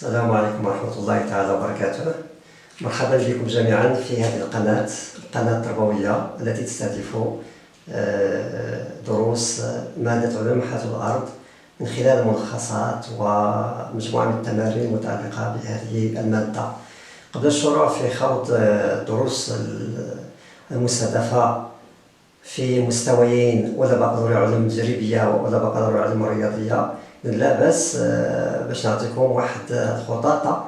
السلام عليكم ورحمة الله تعالى وبركاته. مرحبا بكم جميعا في هذه القناة التربوية التي تستهدف دروس مادة علوم حاسب الأرض من خلال ملخصات ومجموعة من التمارين المتعلقة بهذه المادة. قبل الشروع في خوض الدروس المستهدفة في مستويين ولا بقى علوم تجريبية ولا بقى علوم رياضية، لا بأس باش نعطيكم واحد الخطاطة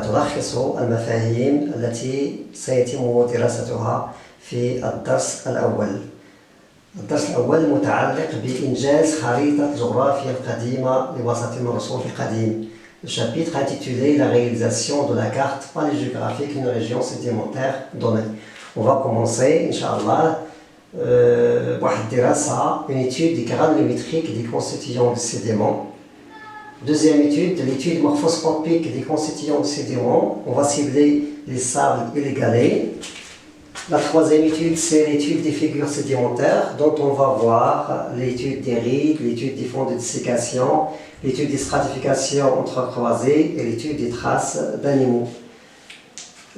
تلخص المفاهيم التي سيتم دراستها في الدرس الأول. الدرس الأول متعلق بإنجاز خريطة الجغرافيا القديمة لوسط الرسوب القديم. Le chapitre intitulé La réalisation de la carte paléogéographique d'une région sédimentaire donnée. On va commencer, Inch'Allah, une étude des granulométriques des constituants de sédiments. Deuxième étude, l'étude morphoscopique des constituants de sédiments. On va cibler les sables et les galets. La troisième étude, c'est l'étude des figures sédimentaires, dont on va voir l'étude des rides, l'étude des fonds de dessiccation, l'étude des stratifications entrecroisées et l'étude des traces d'animaux.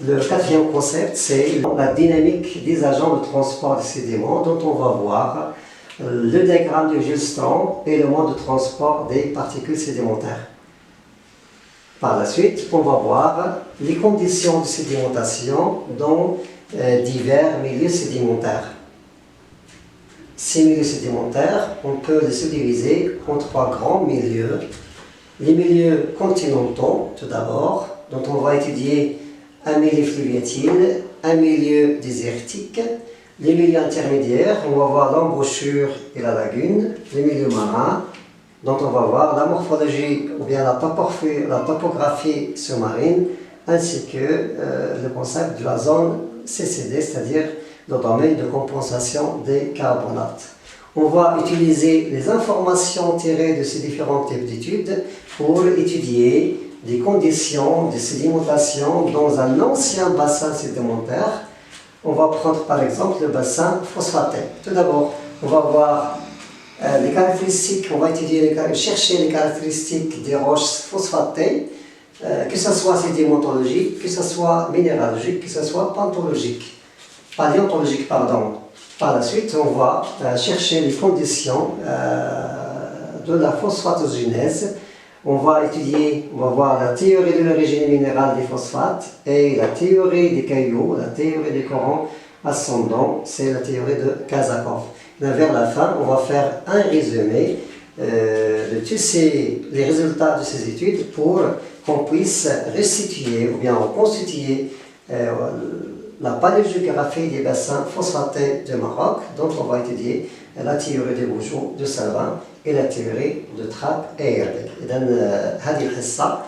Le quatrième concept, c'est la dynamique des agents de transport des sédiments, dont on va voir le diagramme de Gilstrom et le mode de transport des particules sédimentaires. Par la suite, on va voir les conditions de sédimentation dans divers milieux sédimentaires. Ces milieux sédimentaires, on peut les subdiviser en trois grands milieux. Les milieux continentaux, tout d'abord, dont on va étudier un milieu fluviatile, un milieu désertique. Les milieux intermédiaires, on va voir l'embouchure et la lagune. Les milieux marins, dont on va voir la morphologie ou bien la topographie sous-marine, ainsi que le concept de la zone CCD, c'est-à-dire le domaine de compensation des carbonates. On va utiliser les informations tirées de ces différents types d'études pour étudier les conditions de sédimentation dans un ancien bassin sédimentaire. On va prendre par exemple le bassin phosphaté. Tout d'abord, on va voir les caractéristiques, on va chercher les caractéristiques des roches phosphatées, que ce soit sédimentologique, que ce soit minéralogique, que ce soit paléontologique. Par la suite, on va chercher les conditions de la phosphatogénèse. On va voir la théorie de l'origine minérale des phosphates et la théorie des cailloux, la théorie des corons ascendants, c'est la théorie de Kazakov. Et vers la fin, on va faire un résumé de tous les résultats de ces études pour qu'on puisse restituer ou bien reconstituer la paléogéographie des bassins phosphatés du Maroc, dont on va étudier la théorie des Boujou, de Salvin et la théorie de Trapp et Herbig. إذن هذه الحصة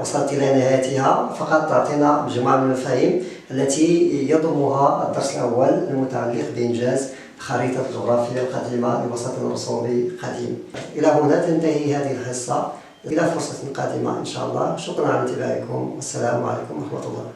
وصلت إلى نهايتها، فقط تعطينا مجموعة من المفاهيم التي يضمها الدرس الأول المتعلق بإنجاز خريطة الجغرافيا القديمة لوسط الرسوبي القديم. إلى هنا تنتهي هذه الحصة، إلى فرصة قادمة إن شاء الله. شكرا على انتباهكم والسلام عليكم ورحمة الله.